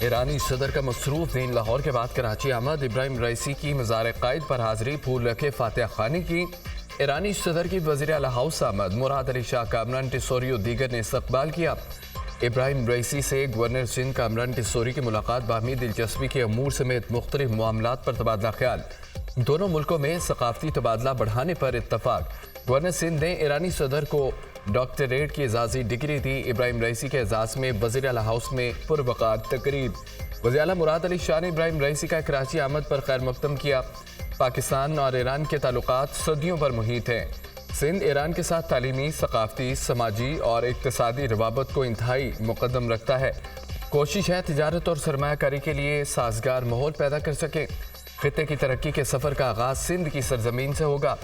ईरानी सदर का मसरूफ दिन लाहौर के बाद कराची आमद। इब्राहिम रईसी की मज़ार क़ायद पर हाज़री, फूल रखे फातिहा खानी की। ईरानी सदर की वज़ीर आला हाउस आमद। मुराद अली शाह, कामरान टिसोरी और दीगर ने इस्तकबाल किया। इब्राहिम रईसी से गवर्नर सिंध कामरान टिसोरी की मुलाकात, बाहमी दिलचस्पी के अमूर समेत मुख्तलिफ मामलात पर तबादला ख्याल। दोनों मुल्कों में सकाफती तबादला बढ़ाने पर इत्तफाक। गवर्नर सिंध ने ईरानी सदर को डॉक्टरेट की एजाज़ी डिग्री दी। इब्राहिम रईसी के एजाज़ में वज़ीर आला हाउस में पुरवकार तकरीब। वज़ीर आला मुराद अली शाह ने इब्राहिम रईसी का कराची आमद पर खैर मकदम किया। पाकिस्तान और ईरान के ताल्लुकात सदियों पर मुहित हैं। सिंध ईरान के साथ तालीमी, सकाफती, समाजी और इक़्तिसादी रवाबत को इंतहाई मुक़द्दम रखता है। कोशिश है तिजारत और सरमायाकारी के लिए साजगार माहौल पैदा कर सके। खित्ते की तरक्की के सफ़र का आगाज़ सिंध की सरजमीन से होगा।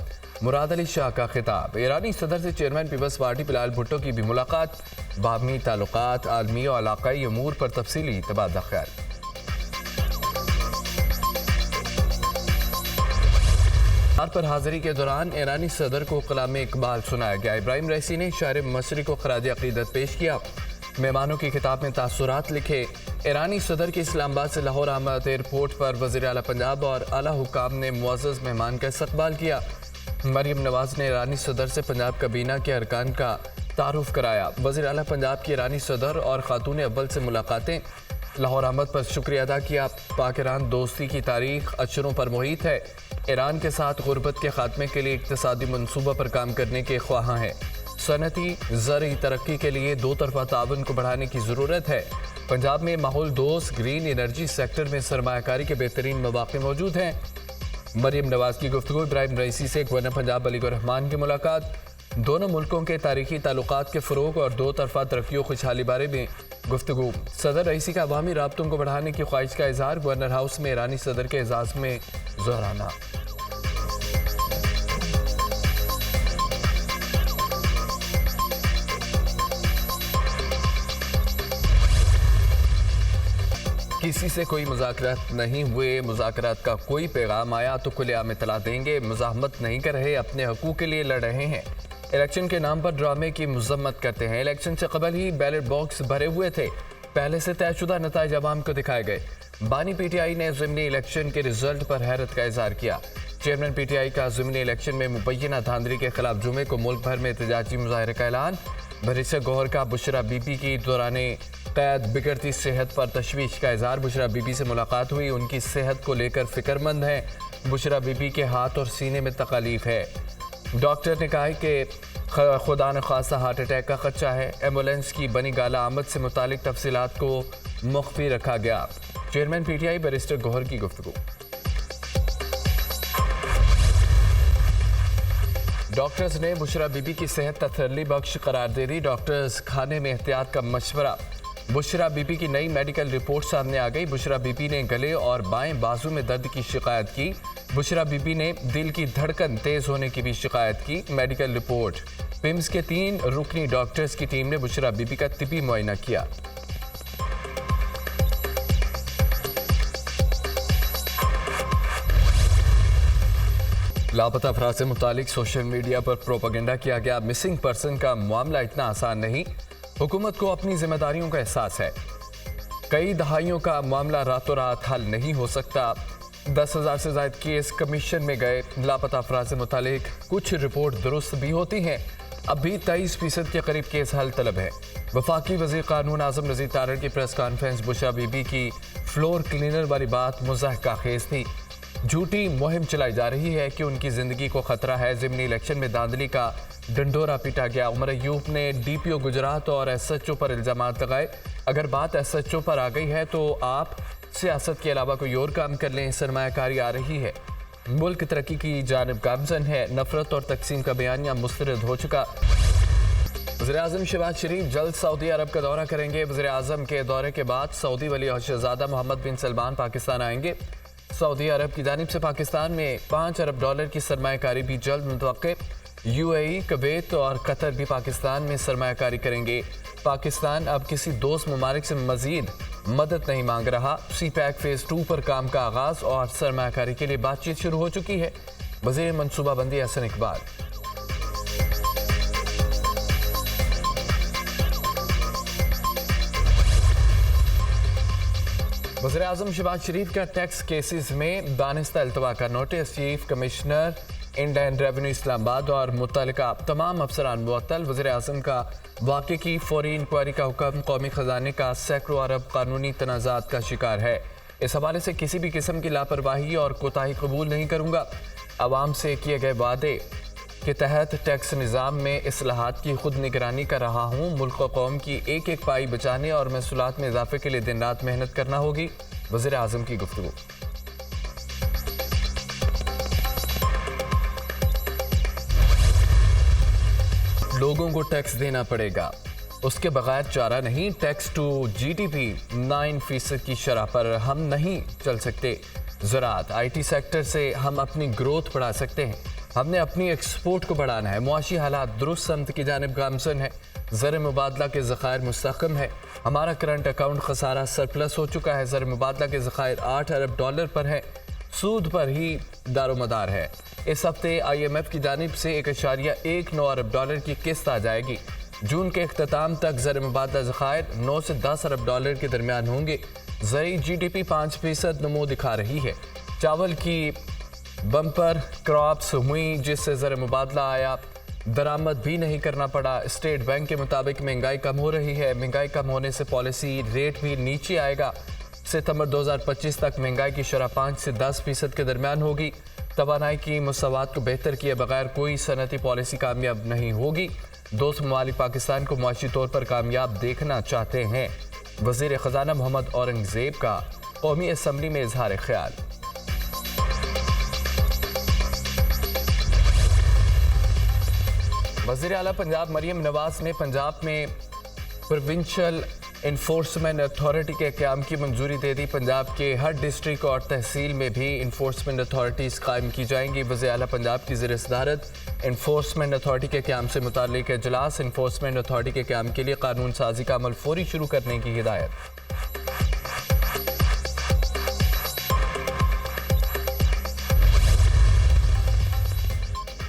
मुराद अली शाह का खिताब। ईरानी सदर से chairman people's party Bilal Bhutto की भी मुलाकात। बाहमी ताल्लुकात, आलमी और इलाकाई अमूर पर तफसीली तबादला ख्याल। पर हाज़री के दौरान ईरानी सदर को कलाम इकबाल सुनाया गया। इब्राहिम रईसी ने शायर मसरी को खराज अक़ीदत पेश किया। मेहमानों की किताब में तासुरात लिखे। ईरानी सदर की इस्लामाबाद से लाहौर आमद। एयरपोर्ट पर वज़ीर आला पंजाब और आला हुकाम ने मुअज़्ज़ज़ मेहमान का इस्तकबाल किया। मरियम नवाज ने ईरानी सदर से पंजाब काबीना के अरकान का तारुफ कराया। वज़ीर आला पंजाब की ईरानी सदर और खातून अव्वल से मुलाकातें। लाहौर आमद पर शुक्रिया अदा किया। पाक ईरान दोस्ती की तारीख अशरों पर मुहित है। ईरान के साथ गुर्बत के खात्मे के लिए इक़्तिसादी मनसूबा पर काम करने के ख्वाहां हैं। सनती ज़रई तरक्की के लिए दो तरफ़ा ताउन को बढ़ाने की ज़रूरत है। पंजाब में माहौल दोस्त ग्रीन एनर्जी सेक्टर में सरमायाकारी के बेहतरीन मौक़े मौजूद हैं। मरियम नवाज की गुफ्तगू। इब्राहिम रईसी से गवर्नर पंजाब अलीगौहर रहमान की मुलाकात। दोनों मुल्कों के तारीखी ताल्लुकात के फ़रोग़ और दो तरफ़ा तरक्की और खुशहाली बारे में गुफ्तगू। सदर रईसी का अवामी राब्तों को बढ़ाने की ख्वाहिश का इज़हार। गवर्नर हाउस में ईरानी सदर के एजाज़ में ज़ोराना। किसी से कोई मुज़ाकरात नहीं हुए। मुज़ाकरात का कोई पैगाम आया तो खुलेआम इतला देंगे। मुज़ाहमत नहीं कर रहे, अपने हकूक़ के लिए लड़ रहे हैं। इलेक्शन के नाम पर ड्रामे की मज़म्मत करते हैं। इलेक्शन से कबल ही बैलेट बॉक्स भरे हुए थे। पहले से तयशुदा नताइज अवाम को दिखाए गए। बानी पीटीआई ने ज़िमनी इलेक्शन के रिजल्ट पर हैरत का इज़हार किया। चेयरमैन पीटीआई का ज़िमनी इलेक्शन में मुबैना धांधली के खिलाफ जुमे को मुल्क भर में एहतजाजी मुजाहरे का ऐलान। भरिसा गौहर का बुशरा बीबी की दौराने क़ैद बिगड़ती सेहत पर तशवीश का इज़हार। बुशरा बीबी से मुलाकात हुई, उनकी सेहत को लेकर फ़िक्रमंद हैं। बुशरा बीबी के हाथ और सीने में तकलीफ है। डॉक्टर ने कहा है कि खुदा न खासा हार्ट अटैक का खदशा है। एम्बुलेंस की बनी गाला आमद से मुतालिक तफसीलात को मुख्फी रखा गया। चेयरमैन पीटीआई बैरिस्टर गौहर की गुफ्तगू। डॉक्टर्स ने बुशरा बीबी की सेहत तसल्ली बख्श करार दे दी। डॉक्टर्स खाने में एहतियात का मशवरा। बुशरा बीबी की नई मेडिकल रिपोर्ट सामने आ गई। बुशरा बीबी ने गले और बाएं बाजू में दर्द की शिकायत की। बुशरा बीबी ने दिल की धड़कन तेज होने की भी शिकायत की। Medical report. पिम्स के 3 रुकनी डॉक्टर्स की टीम ने बुशरा बीबी का तिबी मुआयना किया। लापता अफराद से मुतालिक सोशल मीडिया पर प्रोपेगेंडा किया गया। मिसिंग पर्सन का मामला इतना आसान नहीं। हुकूमत को अपनी जिम्मेदारियों का एहसास है। कई दहाइयों का मामला रातों रात हल नहीं हो सकता। 10,000 से ज़ायद केस कमीशन में गए। लापता अफराद से मुतालिक कुछ रिपोर्ट दुरुस्त भी होती हैं। अब भी 23% के करीब केस हल तलब है। वफाकी वज़ीर कानून आज़म नज़ीर तारड़ की प्रेस कॉन्फ्रेंस। बुशरा बीबी की फ्लोर क्लीनर वाली बात मुज़ाहिका खेज थी। झूठी मुहिम चलाई जा रही है कि उनकी ज़िंदगी को ख़तरा है। ज़िमनी इलेक्शन में धांधली का डंडोरा पीटा गया। उमर अयूब ने डीपीओ गुजरात और एसएचओ पर इल्ज़ामात लगाए। अगर बात एसएचओ पर आ गई है तो आप सियासत के अलावा कोई और काम कर लें। सरमायाकारी आ रही है, मुल्क तरक्की की जानिब गामज़न है। नफरत और तकसीम का बयानिया मुस्तरद हो चुका। वज़ीर-ए-आज़म शहबाज शरीफ जल्द सऊदी अरब का दौरा करेंगे। वज़ीर-ए-आज़म के दौरे के बाद सऊदी वली और शहज़ादा मोहम्मद बिन सलमान पाकिस्तान आएंगे। सऊदी अरब की जानिब से पाकिस्तान में $5 अरब की सरमायाकारी भी जल्द मुतवक्के। यूएई, कुवैत और कतर भी पाकिस्तान में सरमायाकारी करेंगे। पाकिस्तान अब किसी दोस्त ममालिक से मजीद मदद नहीं मांग रहा। CPEC फेज़ 2 पर काम का आगाज़ और सरमायाकारी के लिए बातचीत शुरू हो चुकी है। वज़ीर मनसूबाबंदी हसन इकबाल। वज़ीर-ए-आज़म शहबाज शरीफ का टैक्स केसेस में दानिस्ता इल्तवा का notice. Chief commissioner Indian revenue Islamabad और मुतल्लिका तमाम अफसरान मुअत्तल। वज़ीर-ए-आज़म का वाक़े की फौरी इंक्वायरी का हुक्म कौमी ख़जाने का सैकड़ों अरब कानूनी तनाज़ात का शिकार है। इस हवाले से किसी भी किस्म की लापरवाही और कोताही कबूल नहीं करूँगा। आवाम से किए गए वादे के तहत टैक्स निज़ाम में इस्लाहात की खुद निगरानी कर रहा हूँ। मुल्क व कौम की एक एक पाई बचाने और महसूलात में इजाफे के लिए दिन रात मेहनत करना होगी। वज़ीर-ए-आज़म की गुफ्तगू। लोगों को टैक्स देना पड़ेगा, उसके बगैर चारा नहीं। टैक्स टू जीडीपी 9% की शरह पर हम नहीं चल सकते। ज़राअत IT सेक्टर से हम अपनी ग्रोथ बढ़ा सकते हैं। हमने अपनी एक्सपोर्ट को बढ़ाना है। मुआशी हालात दुरुस्त समत की जानिब गामज़न है। ज़र मुबादला के ज़खायर मुस्तहकम है। हमारा करंट अकाउंट खसारा सरप्लस हो चुका है। ज़र मुबादला के ज़खायर $8 अरब पर हैं। सूद पर ही दारोमदार है। इस हफ्ते IMF की जानिब से 1.19 अरब की किस्त आ जाएगी। जून के इख्तिताम तक ज़र मुबादला ज़खायर 9 से 10 अरब डॉलर के दरमियान होंगे। ज़री GDP 5% नमो दिखा रही है। चावल की बम्पर क्रॉप्स हुई जिससे ज़र मुबादला आया। दरामद भी नहीं करना पड़ा। स्टेट बैंक के मुताबिक महंगाई कम हो रही है। महंगाई कम होने से पॉलिसी रेट भी नीचे आएगा। सितंबर 2025 तक महंगाई की शरह 5 से 10% के दरमियान होगी। तवानाई की मुसावात को बेहतर किए बगैर कोई सनती पॉलिसी कामयाब नहीं होगी। दोस्त ममालिक पाकिस्तान को मुआशी तौर पर कामयाब देखना चाहते हैं। वज़ीर ख़जाना मोहम्मद औरंगज़ेब का कौमी असम्बली में इजहार ख्याल। वज़ीर आला पंजाब मरियम नवाज ने पंजाब में प्रोविंशियल इन्फोर्समेंट अथॉरिटी के क़याम की मंजूरी दे दी। पंजाब के हर डिस्ट्रिक्ट और तहसील में भी इन्फोर्समेंट अथॉरिटीज़ कायम की जाएंगी। वज़ीर आला पंजाब की ज़ेर सदारत इन्फोर्समेंट अथॉरिटी के क़याम से मुताल्लिक़ इजलास। इन्फोर्समेंट अथॉरिटी के क़याम के लिए कानून साजी का अमल फौरी शुरू करने की हिदायत।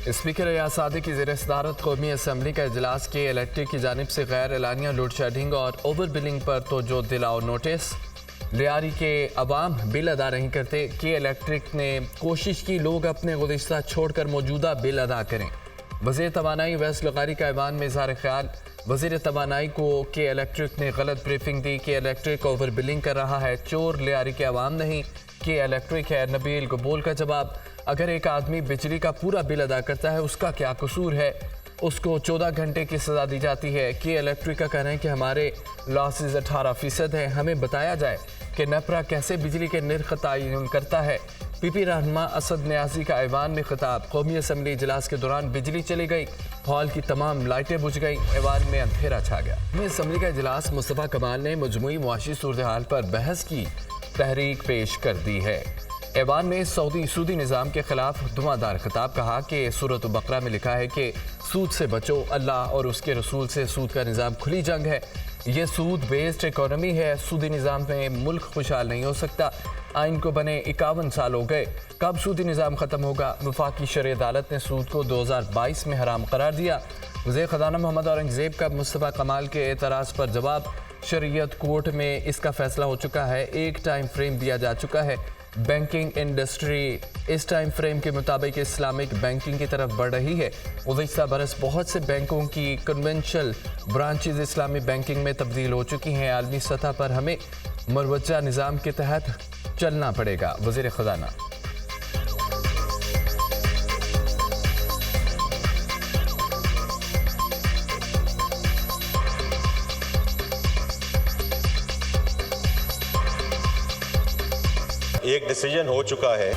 स्पीकर रियाज सादिक की ज़ेर सदारत कौमी असम्बली का इजलास के इलेक्ट्रिक की जानिब से गैर एलानिया लोड शेडिंग और ओवर बिलिंग पर तवज्जो दिलाओ नोटिस। लियारी के अवाम बिल अदा नहीं करते। के इलेक्ट्रिक ने कोशिश की लोग अपने गुज़िश्ता छोड़कर मौजूदा बिल अदा करें। वज़ीर तवानाई वैस लगारी का ऐवान में इज़हार ख्याल। वज़ीर तवानाई को के इलेक्ट्रिक ने गलत ब्रीफिंग दी। के इलेक्ट्रिक ओवर बिलिंग कर रहा है। चोर लियारी के अवाम नहीं, के इलेक्ट्रिक है। नबील कबूल का जवाब। अगर एक आदमी बिजली का पूरा बिल अदा करता है उसका क्या कसूर है? उसको 14 घंटे की सज़ा दी जाती है। के इलेक्ट्रिक का कहना है कि हमारे लॉसेज 18% है। हमें बताया जाए कि नेपरा कैसे बिजली के निर्ख तयन करता है। PP रहनुमा असद न्याजी का ऐवान में खिताब। कौमी असम्बली इजलास के दौरान बिजली चली गई। हॉल की तमाम लाइटें बुझ गई। ऐवान में अंधेरा छा गया। कौमी असम्बली का इजलास मुस्तफ़ा कमाल ने मजमूई मुआशी सूरत हाल पर बहस की तहरीक पेश कर दी है। ऐवान में सूदी निज़ाम के खिलाफ धुआंधार खिताब। कहा कि सूरत बकरा में लिखा है कि सूद से बचो, अल्लाह और उसके रसूल से सूद का निज़ाम खुली जंग है। ये सूद बेस्ड इकोनॉमी है। सूदी निज़ाम में मुल्क खुशहाल नहीं हो सकता। आइन को बने 51 साल हो गए। कब सूदी निज़ाम ख़त्म होगा? वफाकी शरई अदालत ने सूद को 2022 में हराम करार दिया। वज़ीर ख़ज़ाना मोहम्मद औरंगज़ेब का मुस्तफ़ा कमाल के एतराज़ पर जवाब। शरीयत कोर्ट में इसका फैसला हो चुका है। एक टाइम फ्रेम दिया जा चुका है। बैंकिंग इंडस्ट्री इस टाइम फ्रेम के मुताबिक इस्लामिक बैंकिंग की तरफ बढ़ रही है। गुज़िश्ता बरस बहुत से बैंकों की कन्वेंशनल ब्रांचेज इस्लामी बैंकिंग में तब्दील हो चुकी हैं। आलमी सतह पर हमें मरवजा निज़ाम के तहत चलना पड़ेगा। वज़ीर ख़ज़ाना। एक डिसीजन हो चुका है